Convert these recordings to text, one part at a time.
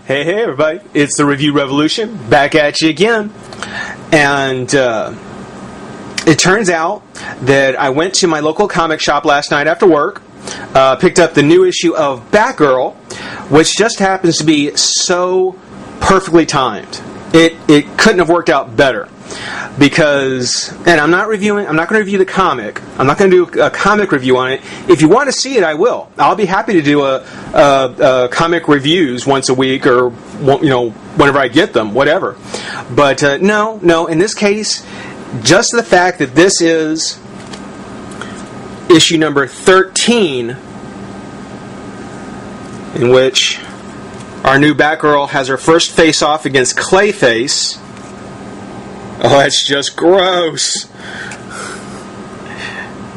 Hey everybody, it's the Review Revolution, back at you again. And it turns out that I went to my local comic shop last night after work, picked up the new issue of Batgirl, which just happens to be so perfectly timed. It couldn't have worked out better. Because, and I'm not going to review the comic. I'm not going to do a comic review on it. If you want to see it, I will. I'll be happy to do a comic reviews once a week, or whenever I get them, whatever. But no. In this case, just the fact that this is issue number 13, in which our new Batgirl has her first face-off against Clayface. Oh, that's just gross.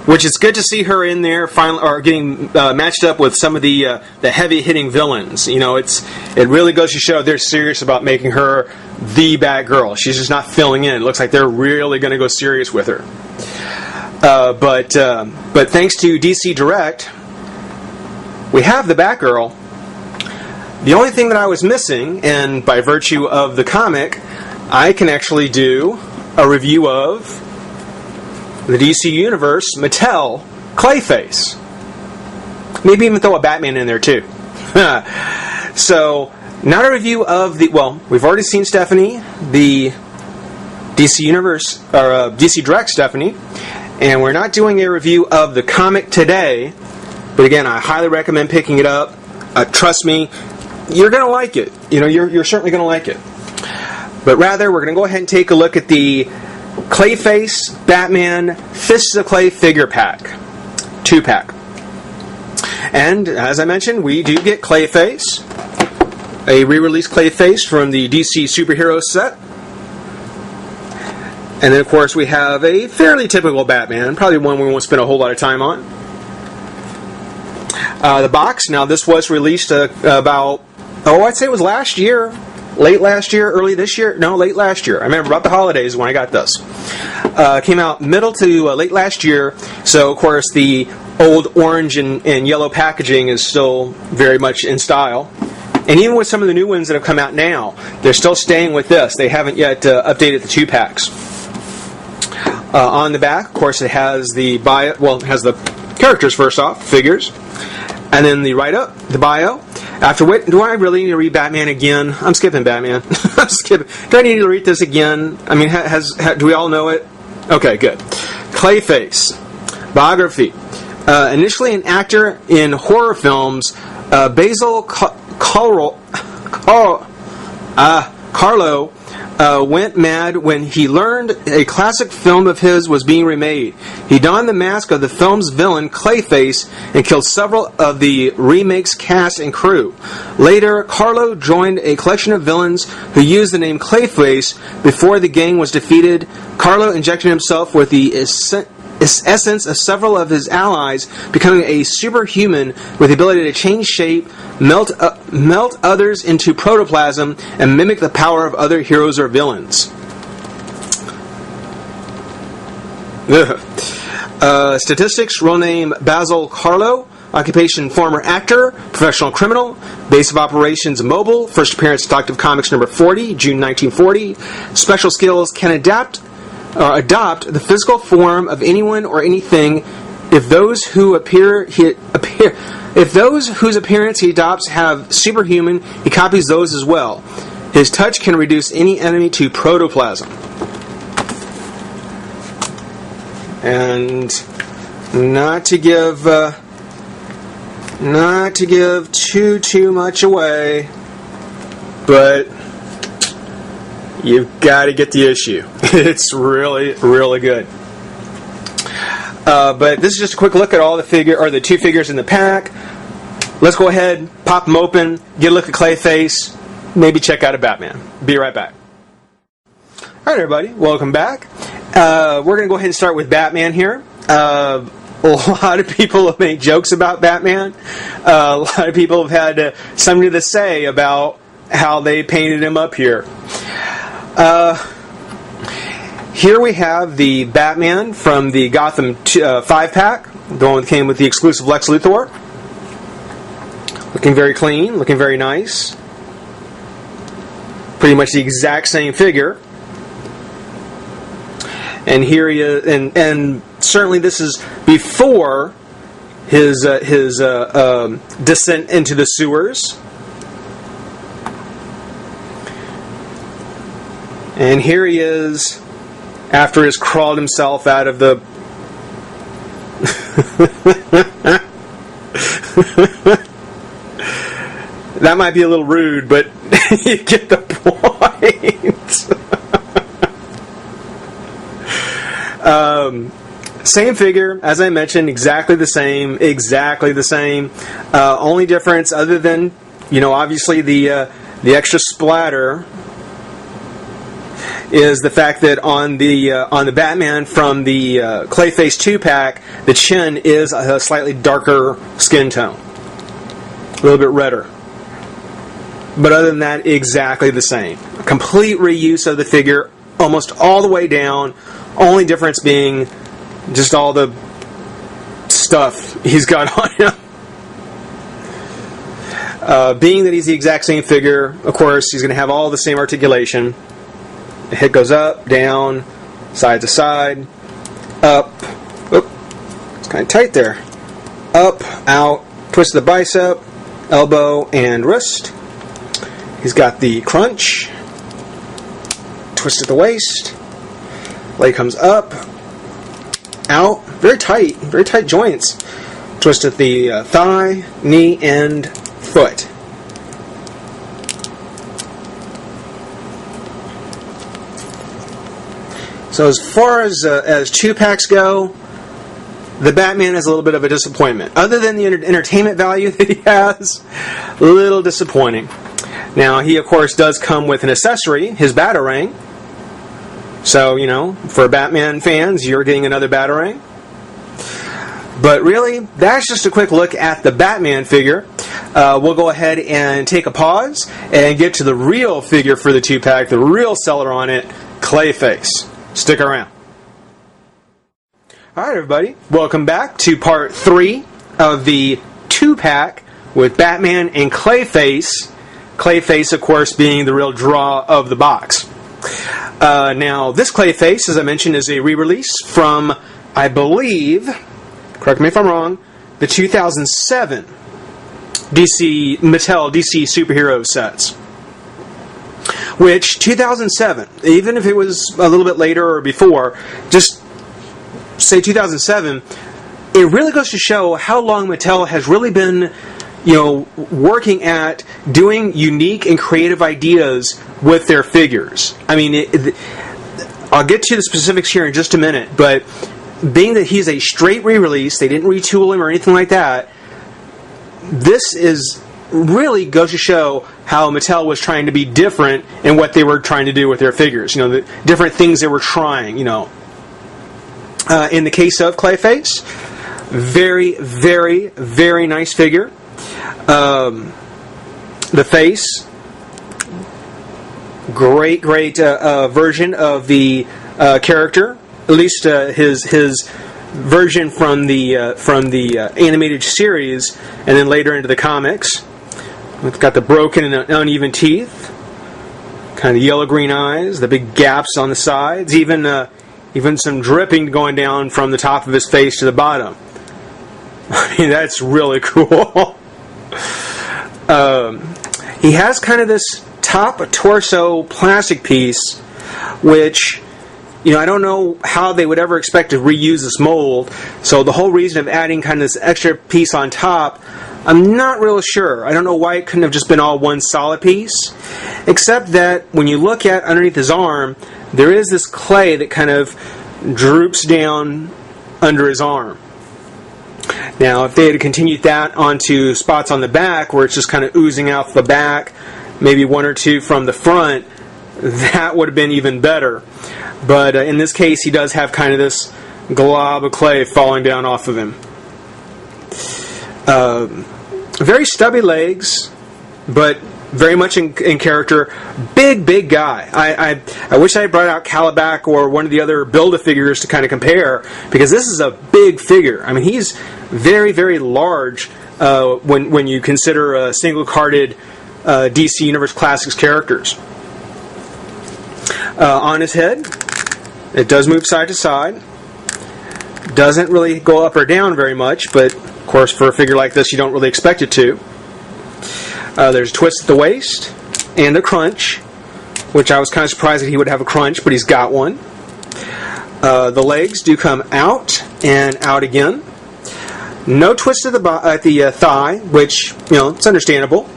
Which is good to see her in there, finally, or getting matched up with some of the heavy-hitting villains. You know, it really goes to show they're serious about making her the Batgirl. She's just not filling in. It looks like they're really going to go serious with her. But thanks to DC Direct, we have the Batgirl. The only thing that I was missing, and by virtue of the comic, I can actually do a review of the DC Universe Mattel Clayface. Maybe even throw a Batman in there too. So, not a review of we've already seen Stephanie, the DC Universe, or DC Direct Stephanie, and we're not doing a review of the comic today, but again, I highly recommend picking it up. Trust me, you're going to like it. You're certainly going to like it. But rather, we're going to go ahead and take a look at the Clayface Batman Fists of Clay figure pack. 2-pack. And, as I mentioned, we do get Clayface. A re-released Clayface from the DC Superhero set. And then, of course, we have a fairly typical Batman. Probably one we won't spend a whole lot of time on. The box. Now, this was released about, I'd say it was last year. Late last year, early this year? No, late last year. I remember about the holidays when I got this. Came out middle to late last year, so of course the old orange and yellow packaging is still very much in style. And even with some of the new ones that have come out now, they're still staying with this. They haven't yet updated the 2-packs. On the back, of course, it has the bio. It has the characters first off, figures. And then the write-up, the bio. After what, do I really need to read Batman again? I'm skipping Batman. I'm skipping. Do I need to read this again? I mean, do we all know it? Okay, good. Clayface. Biography. Initially an actor in horror films, Basil Carlo went mad when he learned a classic film of his was being remade. He donned the mask of the film's villain, Clayface, and killed several of the remake's cast and crew. Later, Carlo joined a collection of villains who used the name Clayface. Before the gang was defeated, Carlo injected himself with the essence of several of his allies, becoming a superhuman with the ability to change shape, melt others into protoplasm, and mimic the power of other heroes or villains. Statistics: real name Basil Carlo, occupation former actor, professional criminal, base of operations mobile, first appearance Detective Comics number 40, June 1940. Special skills: can adopt the physical form of anyone or anything. If those whose appearance he adopts have superhuman, he copies those as well. His touch can reduce any enemy to protoplasm. And not to give too much away, but you've got to get the issue. It's really, really good. But this is just a quick look at all the 2 figures in the pack. Let's go ahead, pop them open, get a look at Clayface, maybe check out a Batman. Be right back. Alright everybody, welcome back. We're going to go ahead and start with Batman here. A lot of people have made jokes about Batman. A lot of people have had something to say about how they painted him up here. Here we have the Batman from the Gotham 5-pack, the one that came with the exclusive Lex Luthor. Looking very clean, looking very nice. pretty much the exact same figure. And here he is, and certainly this is before his descent into the sewers. And here he is after he's crawled himself out of the that might be a little rude, but you get the point. Same figure, as I mentioned, exactly the same. Only difference, other than, obviously the extra splatter, is the fact that on the Batman from the Clayface 2-pack, the chin is a slightly darker skin tone, a little bit redder. But other than that, exactly the same. Complete reuse of the figure, almost all the way down. Only difference being just all the stuff he's got on him. Being that he's the exact same figure, of course, he's going to have all the same articulation. The head goes up, down, side to side, up. Oop, it's kind of tight there. Up, out, twist the bicep, elbow, and wrist. He's got the crunch, twist at the waist. Leg comes up, out, very tight joints. Twist at the thigh, knee, and foot. So as far as 2-packs go, the Batman is a little bit of a disappointment. Other than the entertainment value that he has, a little disappointing. Now, he, of course, does come with an accessory, his Batarang. So, for Batman fans, you're getting another Batarang. But really, that's just a quick look at the Batman figure. We'll go ahead and take a pause and get to the real figure for the 2-pack, the real seller on it, Clayface. Stick around. Alright, everybody. Welcome back to part 3 of the 2-pack with Batman and Clayface. Clayface, of course, being the real draw of the box. Now, this Clayface, as I mentioned, is a re-release from, I believe, correct me if I'm wrong, the 2007 Mattel DC superhero sets. Which, 2007, even if it was a little bit later or before, just say 2007, it really goes to show how long Mattel has really been, working at doing unique and creative ideas with their figures. I mean, I'll get to the specifics here in just a minute, but being that he's a straight re-release, they didn't retool him or anything like that, this is really goes to show how Mattel was trying to be different in what they were trying to do with their figures. The different things they were trying, In the case of Clayface, very, very, very nice figure. The face, great version of the character. At least his version from the animated series, and then later into the comics. It's got the broken and uneven teeth, kind of yellow-green eyes, the big gaps on the sides, even some dripping going down from the top of his face to the bottom. I mean, that's really cool. He has kind of this top torso plastic piece, which, I don't know how they would ever expect to reuse this mold. So the whole reason of adding kind of this extra piece on top, I'm not real sure. I don't know why it couldn't have just been all one solid piece. Except that when you look at underneath his arm, there is this clay that kind of droops down under his arm. Now, if they had continued that onto spots on the back, where it's just kind of oozing out the back, maybe one or two from the front, that would have been even better. But in this case, he does have kind of this glob of clay falling down off of him. Very stubby legs, but very much in character. Big guy. I wish I had brought out Calabac or one of the other Build-A-Figures to kind of compare, because this is a big figure. I mean, he's very, very large when you consider single-carded DC Universe Classics characters. On his head, it does move side to side. Doesn't really go up or down very much, but of course for a figure like this you don't really expect it to. There's a twist at the waist and a crunch, which I was kind of surprised that he would have a crunch, but he's got one. The legs do come out and out again. No twist at the thigh, which, it's understandable,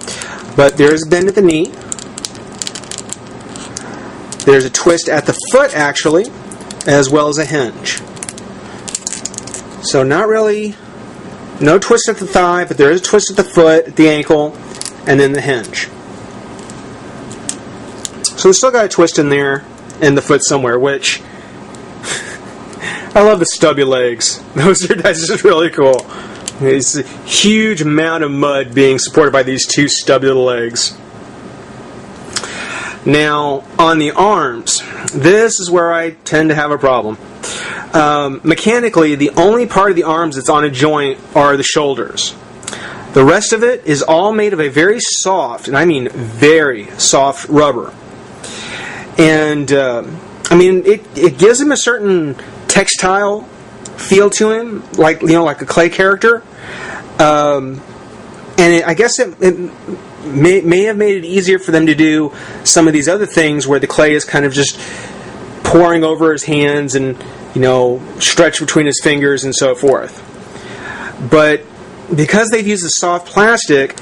but there is a bend at the knee. There's a twist at the foot, actually, as well as a hinge. So not really, no twist at the thigh, but there is a twist at the foot, at the ankle, and then the hinge. So we still got a twist in there, in the foot somewhere, which, I love the stubby legs. That's just really cool. It's a huge amount of mud being supported by these two stubby little legs. Now, on the arms, this is where I tend to have a problem. Mechanically, the only part of the arms that's on a joint are the shoulders. The rest of it is all made of a very soft, and I mean very soft rubber. And, it gives him a certain textile feel to him, like a clay character. I guess it may have made it easier for them to do some of these other things where the clay is kind of just pouring over his hands and, stretched between his fingers and so forth. But because they've used the soft plastic,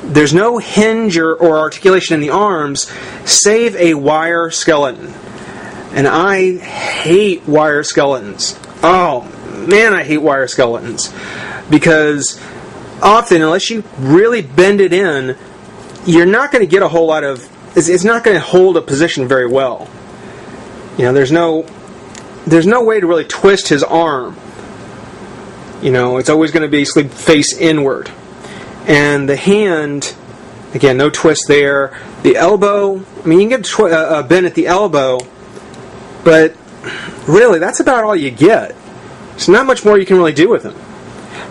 there's no hinge or articulation in the arms, save a wire skeleton. And I hate wire skeletons. Oh, man, I hate wire skeletons. Because often, unless you really bend it in, you're not going to get a whole lot of... It's not going to hold a position very well. There's no way to really twist his arm. It's always going to be face inward. And the hand, again, no twist there. The elbow, you can get a bend at the elbow, but really, that's about all you get. There's not much more you can really do with him.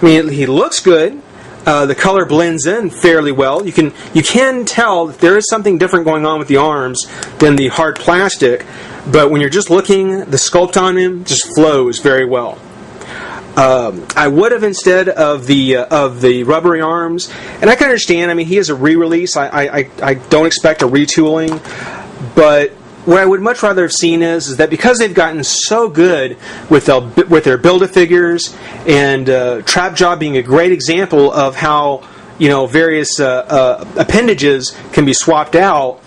He looks good. The color blends in fairly well. You can tell that there is something different going on with the arms than the hard plastic, but when you're just looking, the sculpt on him just flows very well. I would have, instead of the rubbery arms, and I can understand. He is a re-release. I don't expect a retooling, but what I would much rather have seen is that because they've gotten so good with their Build-A-Figures, and Trap Jaw being a great example of how various appendages can be swapped out,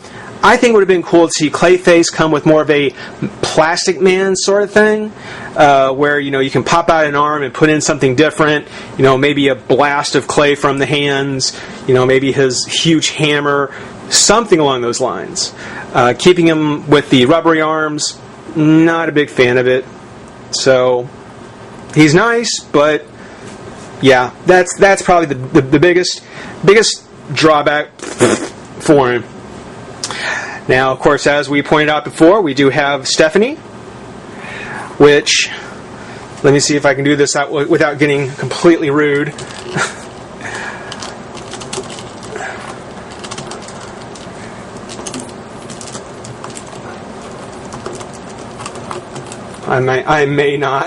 I think it would have been cool to see Clayface come with more of a Plastic Man sort of thing, where you can pop out an arm and put in something different. Maybe a blast of clay from the hands. Maybe his huge hammer. Something along those lines. Keeping him with the rubbery arms, not a big fan of it. So he's nice, but yeah, that's probably the biggest drawback for him. Now, of course, as we pointed out before, we do have Stephanie, which, let me see if I can do this without getting completely rude. I may not.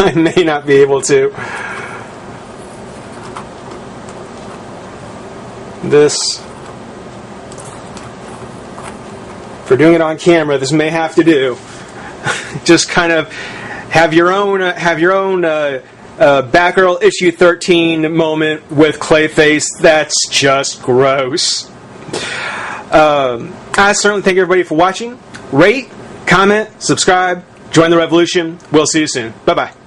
I may not be able to. For doing it on camera, this may have to do. Just kind of have your own Batgirl issue 13 moment with Clayface. That's just gross. I certainly thank everybody for watching. Rate, comment, subscribe, join the revolution. We'll see you soon. Bye-bye.